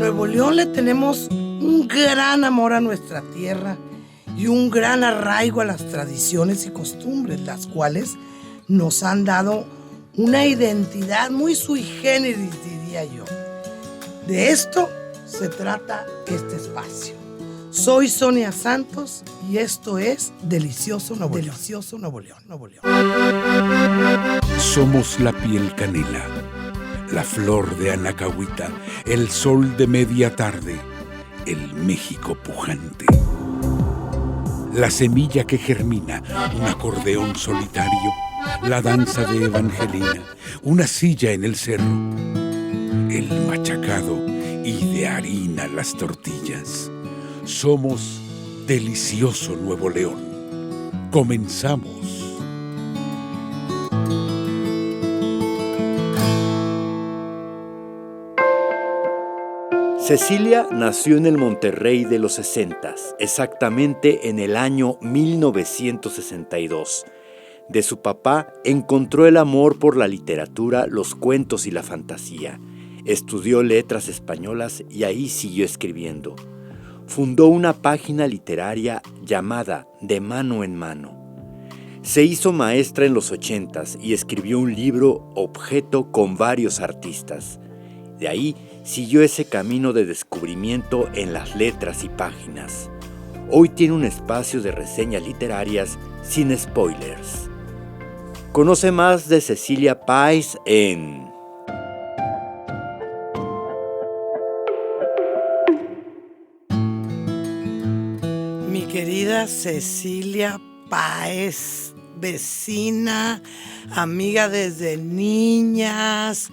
Nuevo León le tenemos un gran amor a nuestra tierra y un gran arraigo a las tradiciones y costumbres, las cuales nos han dado una identidad muy sui generis, diría yo. De esto se trata este espacio. Soy Sonia Santos y esto es Delicioso Nuevo León. Delicioso Nuevo León, Nuevo León. Somos la piel canela, la flor de Anacahuita, el sol de media tarde, el México pujante. La semilla que germina, un acordeón solitario, la danza de Evangelina, una silla en el cerro, el machacado y de harina las tortillas. Somos Delicioso Nuevo León. Comenzamos. Cecilia nació en el Monterrey de los 60s, exactamente en el año 1962. De su papá encontró el amor por la literatura, los cuentos y la fantasía. Estudió letras españolas y ahí siguió escribiendo. Fundó una página literaria llamada De Mano en Mano. Se hizo maestra en los 80s y escribió un libro objeto con varios artistas. De ahí siguió ese camino de descubrimiento en las letras y páginas. Hoy tiene un espacio de reseñas literarias sin spoilers. Conoce más de Cecilia Páez en... Mi querida Cecilia Páez, vecina, amiga desde niñas.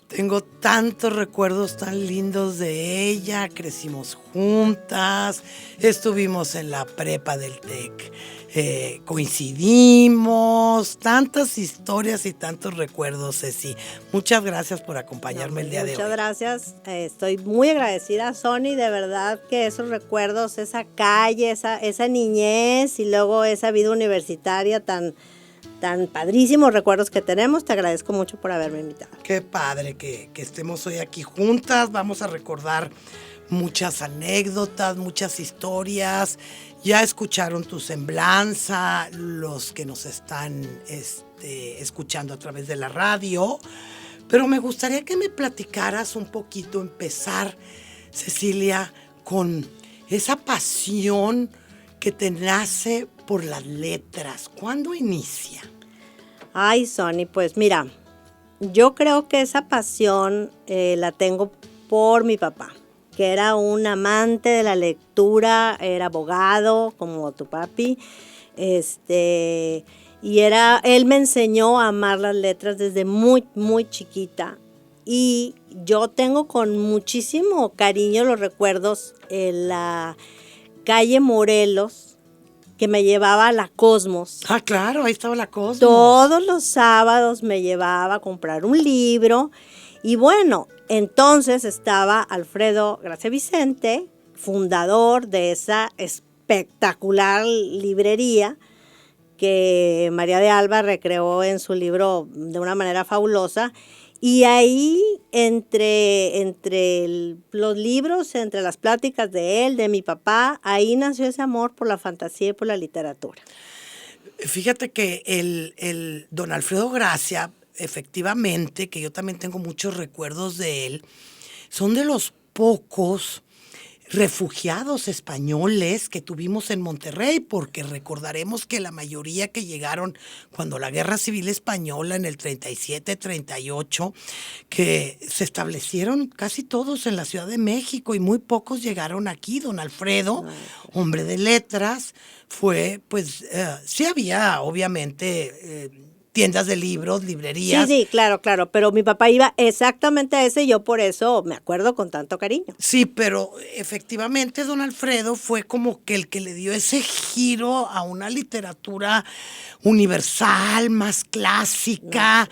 Tengo tantos recuerdos tan lindos de ella, crecimos juntas, estuvimos en la prepa del TEC, coincidimos, tantas historias y tantos recuerdos, Ceci. Muchas gracias por acompañarme el día de hoy. Muchas gracias, estoy muy agradecida, Sony, de verdad que esos recuerdos, esa calle, esa niñez y luego esa vida universitaria tan padrísimos recuerdos que tenemos. Te agradezco mucho por haberme invitado. Qué padre que estemos hoy aquí juntas. Vamos a recordar muchas anécdotas, muchas historias. Ya escucharon tu semblanza, los que nos están escuchando a través de la radio. Pero me gustaría que me platicaras un poquito, empezar, Cecilia, con esa pasión que te nace por las letras. ¿Cuándo inicia? Ay, Sony, pues mira, yo creo que esa pasión la tengo por mi papá, que era un amante de la lectura, era abogado como tu papi, y él me enseñó a amar las letras desde muy, muy chiquita. Y yo tengo con muchísimo cariño los recuerdos en la calle Morelos, que me llevaba a la Cosmos. Ah, claro, ahí estaba la Cosmos. Todos los sábados me llevaba a comprar un libro. Y bueno, entonces estaba Alfredo Gracia Vicente, fundador de esa espectacular librería que María de Alba recreó en su libro de una manera fabulosa. Y ahí, entre los libros, entre las pláticas de él, de mi papá, ahí nació ese amor por la fantasía y por la literatura. Fíjate que el don Alfredo Gracia, efectivamente, que yo también tengo muchos recuerdos de él, son de los pocos refugiados españoles que tuvimos en Monterrey, porque recordaremos que la mayoría que llegaron cuando la Guerra Civil Española en el 37-38, que se establecieron casi todos en la Ciudad de México y muy pocos llegaron aquí. Don Alfredo, hombre de letras, fue, pues, sí había obviamente tiendas de libros, librerías. Sí, claro, pero mi papá iba exactamente a ese y yo por eso me acuerdo con tanto cariño. Sí, pero efectivamente don Alfredo fue como que el que le dio ese giro a una literatura universal, más clásica,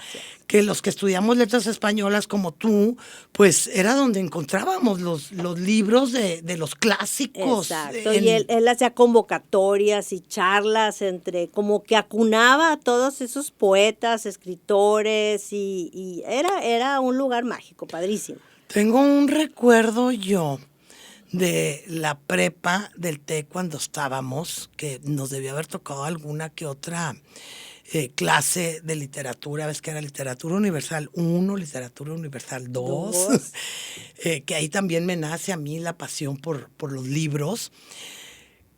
que los que estudiamos letras españolas como tú, pues era donde encontrábamos los libros de los clásicos. Exacto, y él hacía convocatorias y charlas como que acunaba a todos esos poetas, escritores, y era un lugar mágico, padrísimo. Tengo un recuerdo yo de la prepa del TEC cuando estábamos, que nos debió haber tocado alguna que otra clase de literatura, ves que era Literatura Universal 1, Literatura Universal 2, que ahí también me nace a mí la pasión por los libros,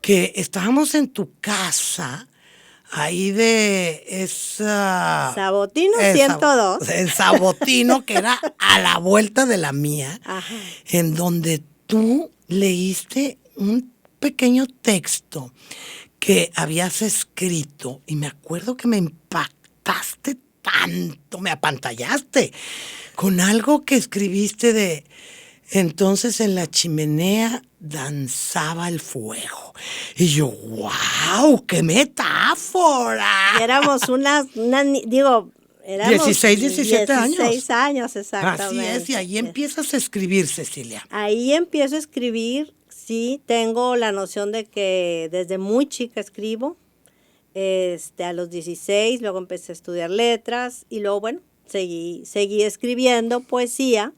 que estábamos en tu casa, ahí de esa... Sabotino 102. En Sabotino, que era a la vuelta de la mía, Ajá. en donde tú leíste un pequeño texto que habías escrito y me acuerdo que me impactaste tanto, me apantallaste con algo que escribiste de entonces en la chimenea danzaba el fuego. Y yo, ¡wow! ¡Qué metáfora! Y éramos éramos 16, 17 años. 16 años, exactamente. Así es, y ahí empiezas a escribir, Cecilia. Ahí empiezo a escribir, sí, tengo la noción de que desde muy chica escribo, a los 16, luego empecé a estudiar letras, y luego, bueno, seguí escribiendo poesía,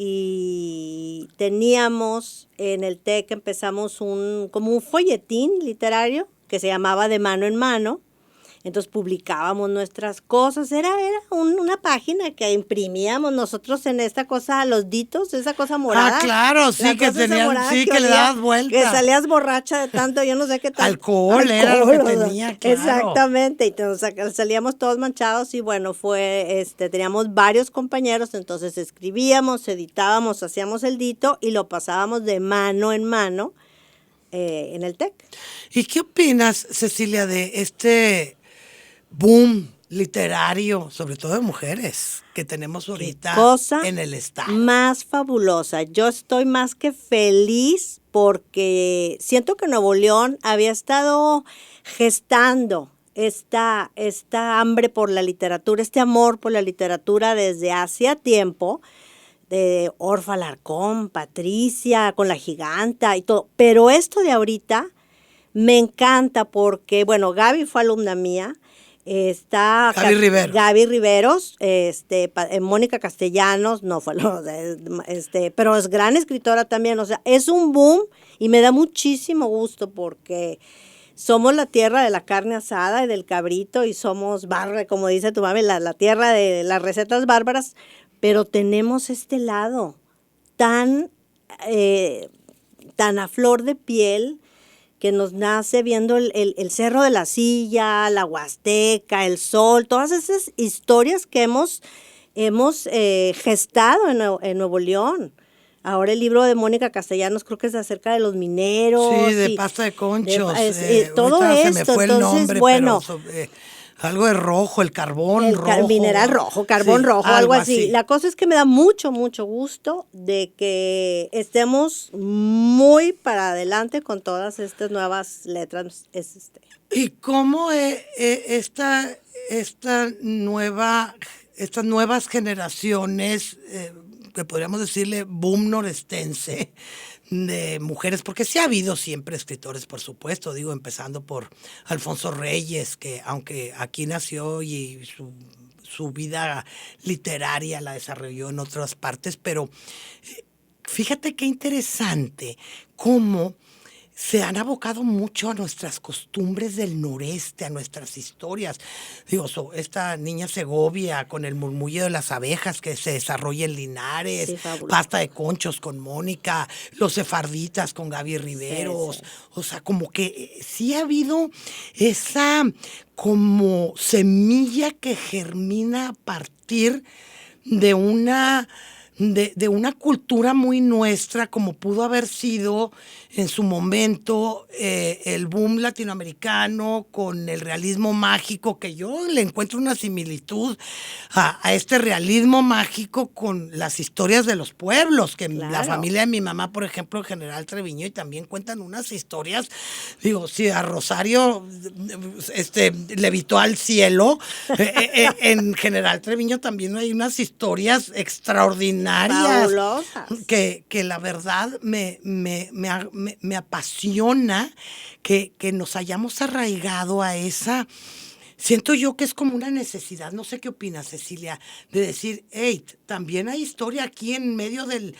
y teníamos en el TEC, empezamos como un folletín literario que se llamaba De Mano en Mano. Entonces publicábamos nuestras cosas, era una página que imprimíamos nosotros en esta cosa, los ditos, esa cosa morada. Ah, claro, sí, que tenían, sí, que le dabas vuelta. Que salías borracha de tanto, yo no sé qué tal. Alcohol era lo que tenía, claro. Exactamente, y entonces salíamos todos manchados y bueno, teníamos varios compañeros, entonces escribíamos, editábamos, hacíamos el dito y lo pasábamos de mano en mano en el TEC. ¿Y qué opinas, Cecilia, de este boom literario, sobre todo de mujeres, que tenemos ahorita en el estado? Más fabulosa. Yo estoy más que feliz porque siento que Nuevo León había estado gestando esta hambre por la literatura, este amor por la literatura desde hacía tiempo, de Orfa Alarcón, Patricia, con La Giganta y todo. Pero esto de ahorita me encanta porque, bueno, Gaby fue alumna mía, está Gaby Riveros, Mónica Castellanos, no fue pero es gran escritora también, o sea, es un boom y me da muchísimo gusto porque somos la tierra de la carne asada y del cabrito y somos como dice tu mami, la tierra de las recetas bárbaras, pero tenemos este lado tan a flor de piel que nos nace viendo el Cerro de la Silla, la Huasteca, el Sol, todas esas historias que hemos gestado en Nuevo León. Ahora el libro de Mónica Castellanos creo que es acerca de los mineros. Sí, de pasta de conchos. Todo esto. Se me fue el nombre, bueno, pero algo de rojo, el carbón rojo. Mineral rojo, carbón rojo, algo así. La cosa es que me da mucho, mucho gusto de que estemos muy para adelante con todas estas nuevas letras. ¿Y cómo estas nuevas generaciones, que podríamos decirle boom norestense, de mujeres, porque sí ha habido siempre escritores, por supuesto, digo, empezando por Alfonso Reyes, que aunque aquí nació y su vida literaria la desarrolló en otras partes, pero fíjate qué interesante cómo se han abocado mucho a nuestras costumbres del noreste, a nuestras historias. Digo, esta niña Segovia con el murmullo de las abejas que se desarrolla en Linares, sí, pasta de conchos con Mónica, los sefarditas con Gaby Riveros. Sí. O sea, como que sí ha habido esa como semilla que germina a partir de una de una cultura muy nuestra, como pudo haber sido en su momento el boom latinoamericano con el realismo mágico, que yo le encuentro una similitud a este realismo mágico con las historias de los pueblos, que Claro. la familia de mi mamá, por ejemplo, General Treviño, y también cuentan unas historias, digo, si a Rosario levitó al cielo, en General Treviño también hay unas historias extraordinarias. Fabulosas. Que la verdad me apasiona que nos hayamos arraigado a esa. Siento yo que es como una necesidad, no sé qué opinas, Cecilia, de decir, hey, también hay historia aquí en medio del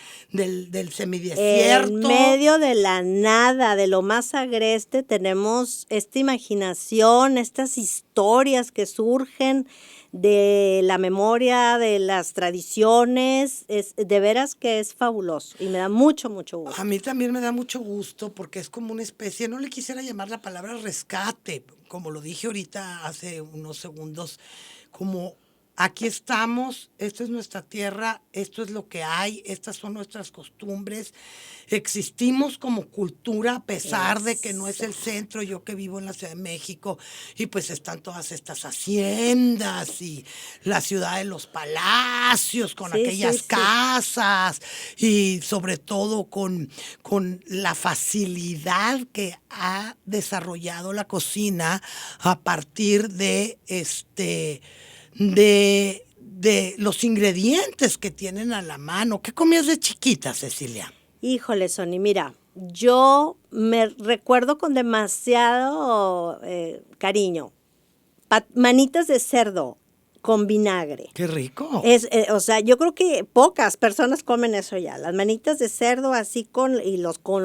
semidesierto. En medio de la nada, de lo más agreste, tenemos esta imaginación, estas historias que surgen de la memoria, de las tradiciones. De veras que es fabuloso y me da mucho, mucho gusto. A mí también me da mucho gusto porque es como una especie, no le quisiera llamar la palabra rescate, como lo dije ahorita hace unos segundos, como aquí estamos, esta es nuestra tierra, esto es lo que hay, estas son nuestras costumbres, existimos como cultura a pesar de que no es el centro, yo que vivo en la Ciudad de México, y pues están todas estas haciendas y la ciudad de los palacios con Sí, aquellas sí, sí. casas y sobre todo con la facilidad que ha desarrollado la cocina a partir de de los ingredientes que tienen a la mano. ¿Qué comías de chiquita, Cecilia? Híjole, Sony, mira, yo me recuerdo con demasiado cariño. Manitas de cerdo con vinagre. ¡Qué rico! O sea, yo creo que pocas personas comen eso ya. Las manitas de cerdo así con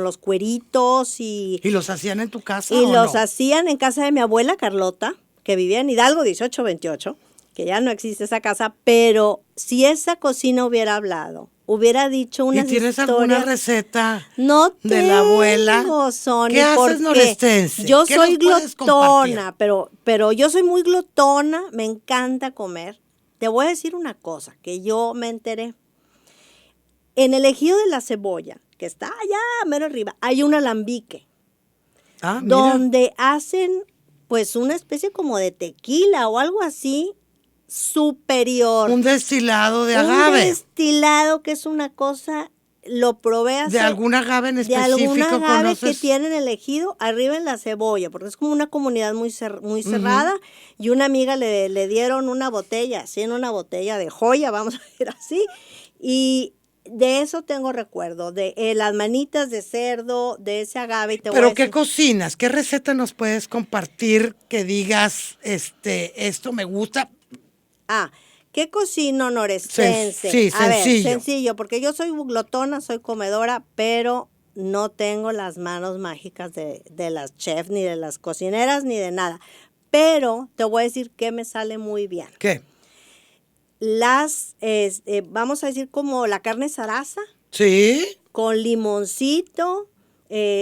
los cueritos ¿Y los hacían en tu casa y o los no? hacían en casa de mi abuela Carlota, que vivía en Hidalgo 1828, que ya no existe esa casa, pero si esa cocina hubiera hablado, hubiera dicho unas ¿Y tienes historias. alguna receta No de la abuela? tengo, Sony, ¿Qué haces, porque norestense? yo ¿Qué soy nos puedes glotona, pero yo soy muy glotona, me encanta comer. Te voy a decir una cosa que yo me enteré. En el ejido de la Cebolla, que está allá mero arriba, hay un alambique Ah, mira. donde hacen pues una especie como de tequila o algo así superior. Un destilado de Un agave. destilado que es una cosa, lo probé hace... ¿De algún agave en de específico algún agave que conoces? tienen elegido arriba en la Cebolla, porque es como una comunidad muy cerrada, y una amiga le dieron una botella, así en una botella de joya, vamos a decir así, y de eso tengo recuerdo, de las manitas de cerdo, de ese agave. Y te voy a ¿Pero qué decir- cocinas? ¿Qué receta nos puedes compartir que digas, esto me gusta? ¿Qué cocino norestense? Sí, A ver, sencillo. sencillo, porque yo soy glotona, soy comedora, pero no tengo las manos mágicas de las chefs, ni de las cocineras, ni de nada. Pero te voy a decir que me sale muy bien. ¿Qué? Vamos a decir como la carne zaraza, ¿Sí? con limoncito,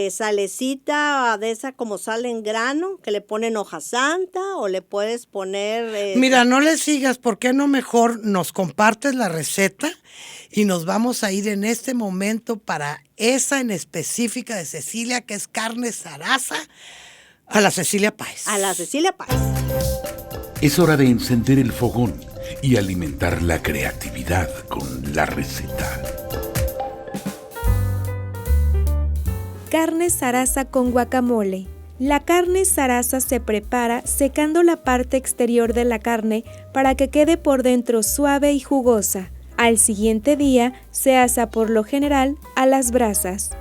salecita de esa como sal en grano, que le ponen hoja santa o le puedes poner... Mira, no le sigas, ¿por qué no mejor nos compartes la receta y nos vamos a ir en este momento para esa en específica de Cecilia, que es carne zaraza, a la Cecilia Páez? A la Cecilia Páez. Es hora de encender el fogón y alimentar la creatividad con la receta. Carne zaraza con guacamole. La carne zaraza se prepara secando la parte exterior de la carne para que quede por dentro suave y jugosa. Al siguiente día se asa por lo general a las brasas.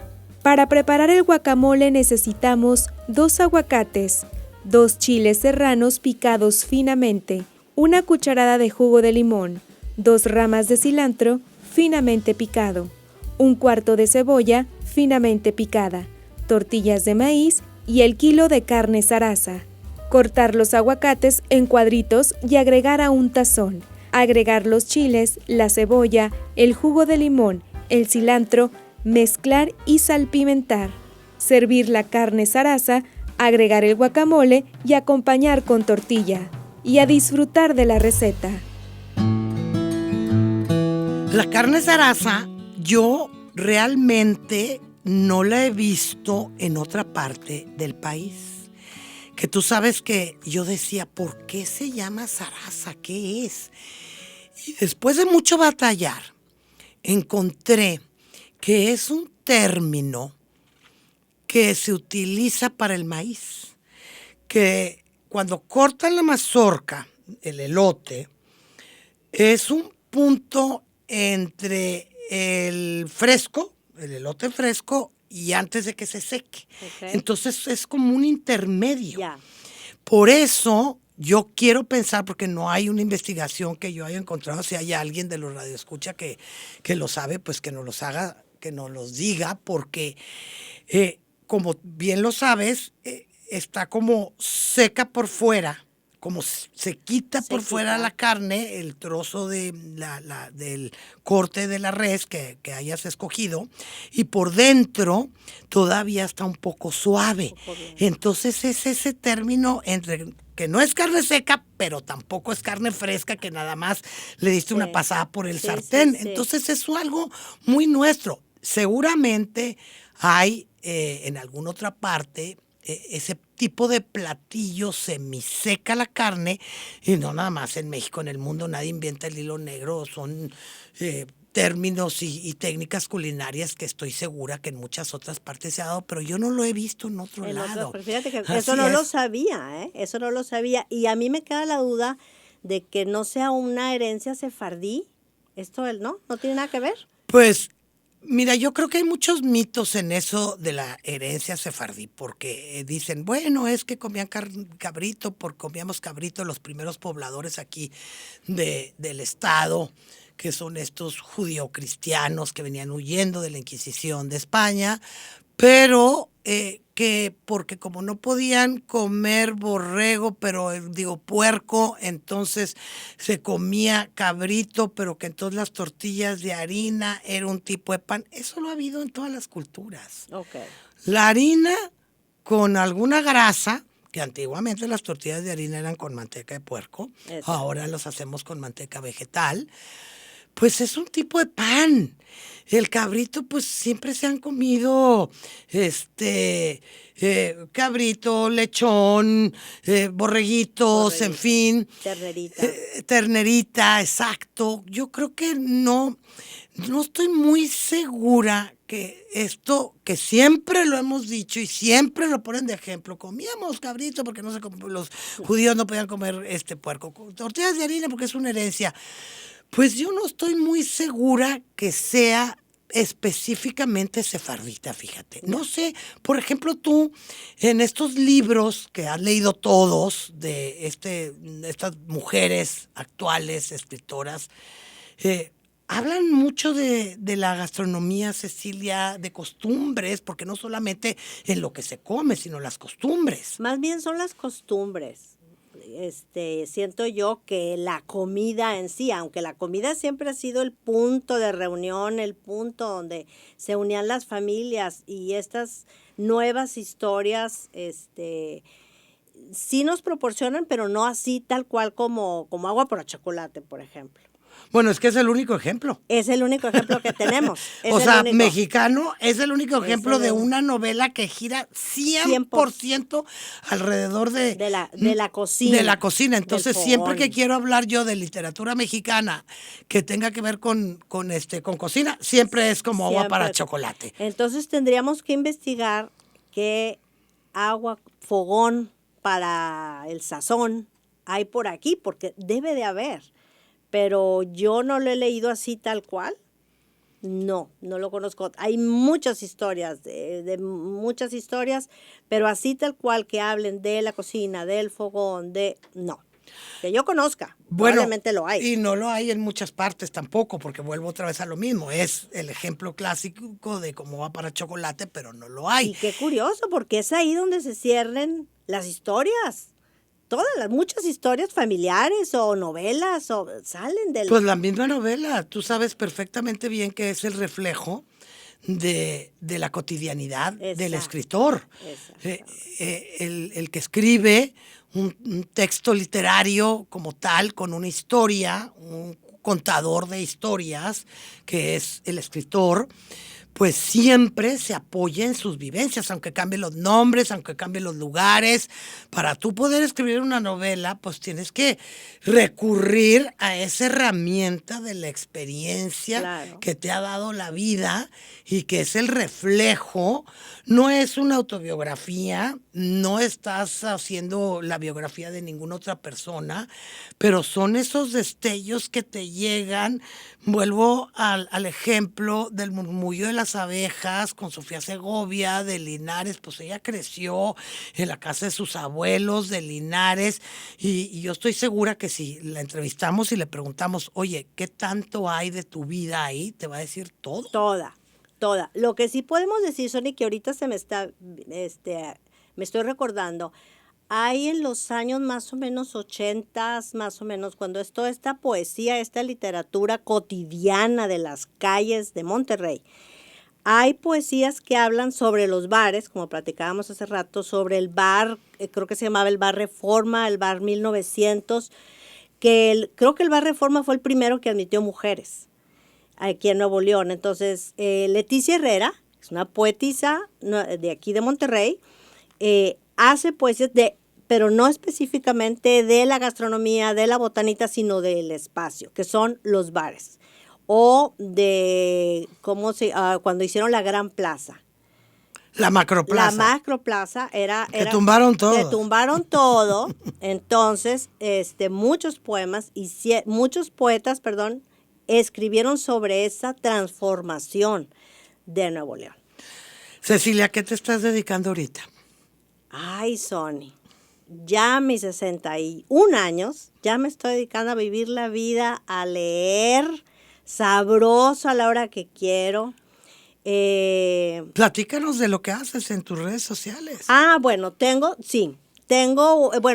Para preparar el guacamole necesitamos 2 aguacates, 2 chiles serranos picados finamente, 1 cucharada de jugo de limón, 2 ramas de cilantro finamente picado, 1/4 de cebolla finamente picada, tortillas de maíz y el kilo de carne zaraza. Cortar los aguacates en cuadritos y agregar a un tazón. Agregar los chiles, la cebolla, el jugo de limón, el cilantro, mezclar y salpimentar. Servir la carne zaraza, agregar el guacamole y acompañar con tortilla. Y a disfrutar de la receta. La carne zaraza, yo realmente no la he visto en otra parte del país. Que tú sabes que yo decía, ¿por qué se llama zaraza? ¿Qué es? Y después de mucho batallar, encontré que es un término que se utiliza para el maíz. Que cuando cortan la mazorca, el elote, es un punto entre el fresco, el elote fresco, y antes de que se seque. Ok. Entonces es como un intermedio. Ya. Por eso yo quiero pensar, porque no hay una investigación que yo haya encontrado, si hay alguien de los radioescucha que lo sabe, pues que nos los haga, que nos los diga, porque como bien lo sabes, está como seca por fuera, como se quita por fuera la carne, el trozo de del corte de la res que hayas escogido, y por dentro todavía está un poco suave. Entonces es ese término entre que no es carne seca, pero tampoco es carne fresca, que nada más le diste una pasada por el sartén. Sí. Entonces es algo muy nuestro. Seguramente hay en alguna otra parte ese tipo de platillo semiseca la carne, y no nada más en México, en el mundo nadie inventa el hilo negro, son términos y técnicas culinarias que estoy segura que en muchas otras partes se ha dado, pero yo no lo he visto en otro lado. Pero fíjate que Así eso no lo es. sabía, ¿eh? Eso no lo sabía. Y a mí me queda la duda de que no sea una herencia sefardí. Esto, ¿no tiene nada que ver. Pues mira, yo creo que hay muchos mitos en eso de la herencia sefardí, porque dicen, bueno, es que comían cabrito, porque comíamos cabrito los primeros pobladores aquí del estado, que son estos judio-cristianos que venían huyendo de la Inquisición de España, pero que porque como no podían comer borrego, pero puerco, entonces se comía cabrito, pero que entonces las tortillas de harina era un tipo de pan. Eso lo ha habido en todas las culturas. Ok. La harina con alguna grasa, que antiguamente las tortillas de harina eran con manteca de puerco, Eso. ahora las hacemos con manteca vegetal, pues es un tipo de pan. El cabrito, pues siempre se han comido cabrito, lechón, borreguitos, en fin. Ternerita. Ternerita, exacto. Yo creo que no estoy muy segura que esto, que siempre lo hemos dicho y siempre lo ponen de ejemplo, comíamos cabrito porque los judíos no podían comer puerco, tortillas de harina porque es una herencia. Pues yo no estoy muy segura que sea específicamente sefardita, fíjate. No sé, por ejemplo, tú, en estos libros que has leído todos de estas mujeres actuales, escritoras, hablan mucho de la gastronomía, Cecilia, de costumbres, porque no solamente en lo que se come, sino las costumbres. Más bien son las costumbres. Siento yo que la comida en sí, aunque la comida siempre ha sido el punto de reunión, el punto donde se unían las familias, y estas nuevas historias, sí nos proporcionan, pero no así tal cual como agua para chocolate, por ejemplo. Bueno, es que es el único ejemplo. Es el único ejemplo que tenemos. Es O el sea, único. mexicano es el único ejemplo el de único. una novela que gira 100% alrededor de la cocina. De la cocina. del Entonces, siempre que fogón. quiero hablar yo de literatura mexicana que tenga que ver con cocina, siempre es como agua para Siempre. chocolate. Entonces tendríamos que investigar qué agua, fogón para el sazón hay por aquí, porque debe de haber. Pero yo no lo he leído así tal cual. No lo conozco. Hay muchas historias, de muchas historias, pero así tal cual que hablen de la cocina, del fogón, no. Que yo conozca, probablemente lo hay. Y no lo hay en muchas partes tampoco, porque vuelvo otra vez a lo mismo. Es el ejemplo clásico de cómo va para chocolate, pero no lo hay. Y qué curioso, porque es ahí donde se ciernen las historias. Muchas historias familiares o novelas salen del... Pues la misma novela, tú sabes perfectamente bien que es el reflejo de la cotidianidad del escritor. El que escribe un texto literario como tal, con una historia, contador de historias, que es el escritor, pues siempre se apoya en sus vivencias, aunque cambien los nombres, aunque cambien los lugares. Para tú poder escribir una novela, pues tienes que recurrir a esa herramienta de la experiencia Claro. que te ha dado la vida y que es el reflejo. No es una autobiografía, no estás haciendo la biografía de ninguna otra persona, pero son esos destellos que te llegan. Vuelvo al ejemplo del murmullo de las abejas con Sofía Segovia de Linares. Pues ella creció en la casa de sus abuelos de Linares y yo estoy segura que si la entrevistamos y le preguntamos, oye, ¿qué tanto hay de tu vida ahí? Te va a decir todo. Toda. Lo que sí podemos decir, Sony, que ahorita me estoy recordando, hay en los años más o menos 80, más o menos, cuando es toda esta poesía, esta literatura cotidiana de las calles de Monterrey. Hay poesías que hablan sobre los bares, como platicábamos hace rato, sobre el bar, creo que se llamaba el Bar Reforma, el Bar 1900, creo que el Bar Reforma fue el primero que admitió mujeres aquí en Nuevo León. Entonces, Leticia Herrera, es una poetisa de aquí de Monterrey, hace poesías pero no específicamente de la gastronomía, de la botanita, sino del espacio, que son los bares. O de cuando hicieron la Gran Plaza. La Macroplaza. La Macroplaza era que tumbaron todo. Que tumbaron todo. Entonces, muchos poetas, escribieron sobre esa transformación de Nuevo León. Cecilia, ¿qué te estás dedicando ahorita? Ay, Sony, ya a mis 61 años, ya me estoy dedicando a vivir la vida, a leer, sabroso a la hora que quiero. Platícanos de lo que haces en tus redes sociales. Bueno,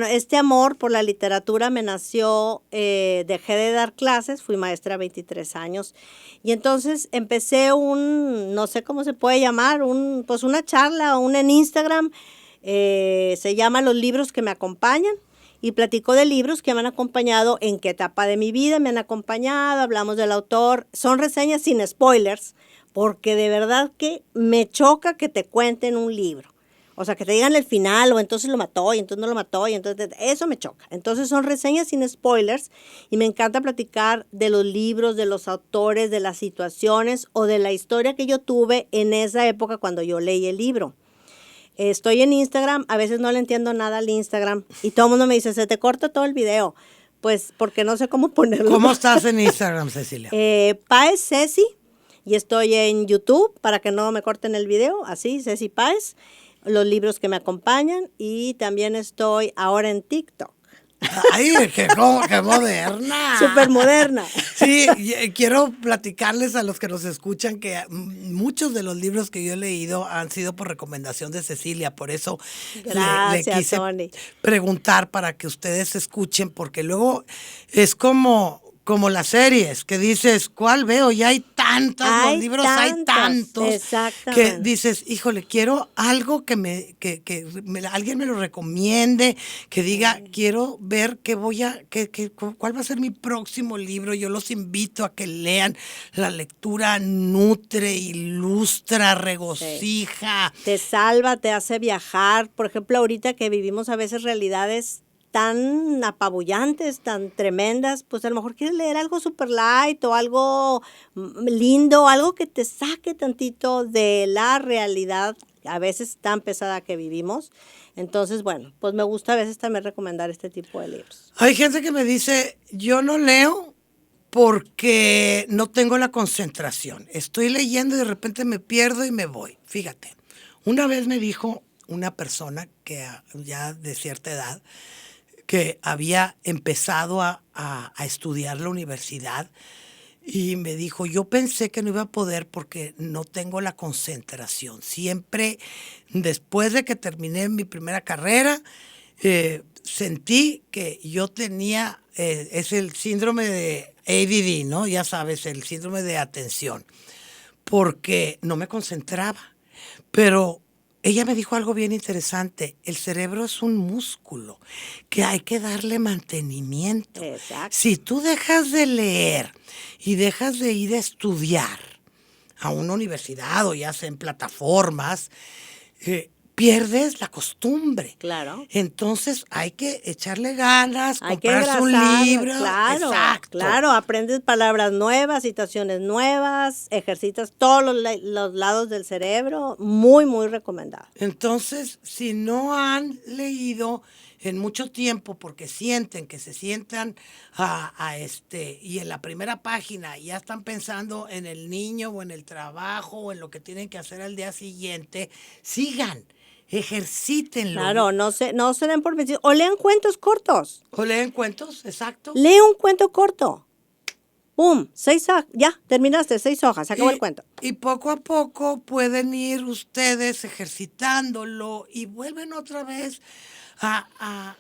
este amor por la literatura me nació, dejé de dar clases, fui maestra 23 años, y entonces empecé no sé cómo se puede llamar, una charla, en Instagram, se llama Los libros que me acompañan, y platico de libros que me han acompañado, en qué etapa de mi vida me han acompañado, hablamos del autor, son reseñas sin spoilers, porque de verdad que me choca que te cuenten un libro. O sea, que te digan el final, o entonces lo mató, y entonces no lo mató, y entonces eso me choca. Entonces son reseñas sin spoilers, y me encanta platicar de los libros, de los autores, de las situaciones, o de la historia que yo tuve en esa época cuando yo leí el libro. Estoy en Instagram, a veces no le entiendo nada al Instagram, y todo el mundo me dice, se te corta todo el video. Pues, porque no sé cómo ponerlo. ¿Cómo estás en Instagram, Cecilia? Páez Ceci, y estoy en YouTube, para que no me corten el video, así, Ceci Páez. Los libros que me acompañan, y también estoy ahora en TikTok. ¡Ay, qué moderna! Súper moderna. Sí, quiero platicarles a los que nos escuchan que muchos de los libros que yo he leído han sido por recomendación de Cecilia, por eso le quise Sony. preguntar para que ustedes escuchen, porque luego es como las series, que dices, ¿cuál veo? Ya hay tantos, los libros hay tantos. Exactamente. Que dices, híjole, quiero algo que alguien me lo recomiende, que diga, quiero ver cuál va a ser mi próximo libro. Yo los invito a que lean. La lectura nutre, ilustra, regocija. Sí. Te salva, te hace viajar. Por ejemplo, ahorita que vivimos a veces realidades tan apabullantes, tan tremendas, pues a lo mejor quieres leer algo super light o algo lindo, algo que te saque tantito de la realidad a veces tan pesada que vivimos. Entonces, bueno, pues me gusta a veces también recomendar este tipo de libros. Hay gente que me dice, yo no leo porque no tengo la concentración. Estoy leyendo y de repente me pierdo y me voy. Fíjate, una vez me dijo una persona que ya de cierta edad, que había empezado a estudiar la universidad, y me dijo, yo pensé que no iba a poder porque no tengo la concentración. Siempre, después de que terminé mi primera carrera, sentí que yo tenía, es el síndrome de ADD, ¿no? Ya sabes, el síndrome de atención, porque no me concentraba. Pero ella me dijo algo bien interesante. El cerebro es un músculo que hay que darle mantenimiento. Exacto. Si tú dejas de leer y dejas de ir a estudiar a una universidad o ya sea en plataformas, pierdes la costumbre. Claro. Entonces hay que echarle ganas, Hay que comprarse un engrasar, libro. claro, Exacto. claro, aprendes palabras nuevas, situaciones nuevas, ejercitas todos los lados del cerebro, muy, muy recomendado. Entonces, si no han leído en mucho tiempo porque sienten que se sientan y en la primera página ya están pensando en el niño o en el trabajo o en lo que tienen que hacer al día siguiente, sigan, ejercítenlo. Claro, no se den por vencidos. O lean cuentos cortos. O leen cuentos, exacto. Lee un cuento corto. ¡Pum! 6 hojas. Ya, terminaste, 6 hojas. Se acabó el cuento. Y poco a poco pueden ir ustedes ejercitándolo y vuelven otra vez a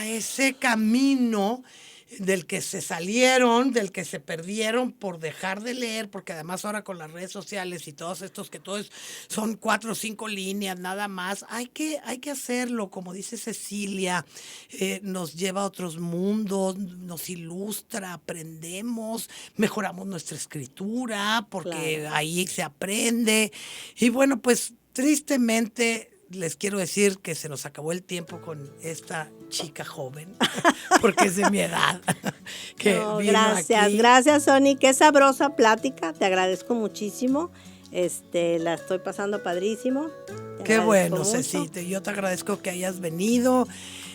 ese camino del que se salieron, del que se perdieron por dejar de leer, porque además ahora con las redes sociales y todos estos que todos son 4 o 5 líneas nada más, hay que hacerlo, como dice Cecilia, nos lleva a otros mundos, nos ilustra, aprendemos, mejoramos nuestra escritura, porque Claro. ahí se aprende. Y bueno, pues tristemente les quiero decir que se nos acabó el tiempo con esta chica joven, porque es de mi edad. Que No, vino gracias, aquí. gracias, Sony. Qué sabrosa plática. Te agradezco muchísimo. La estoy pasando padrísimo. Te Qué agradezco bueno, mucho. Ceci. Yo te agradezco que hayas venido.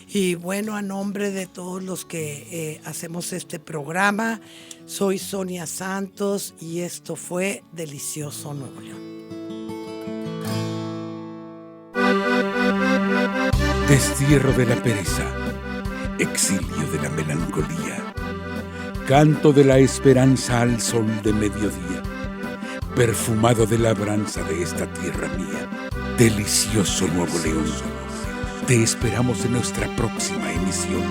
Y bueno, a nombre de todos los que hacemos este programa, soy Sonia Santos y esto fue Delicioso Nuevo León. Destierro de la pereza, exilio de la melancolía, canto de la esperanza al sol de mediodía, perfumado de la labranza de esta tierra mía. Delicioso Nuevo León. Te esperamos en nuestra próxima emisión.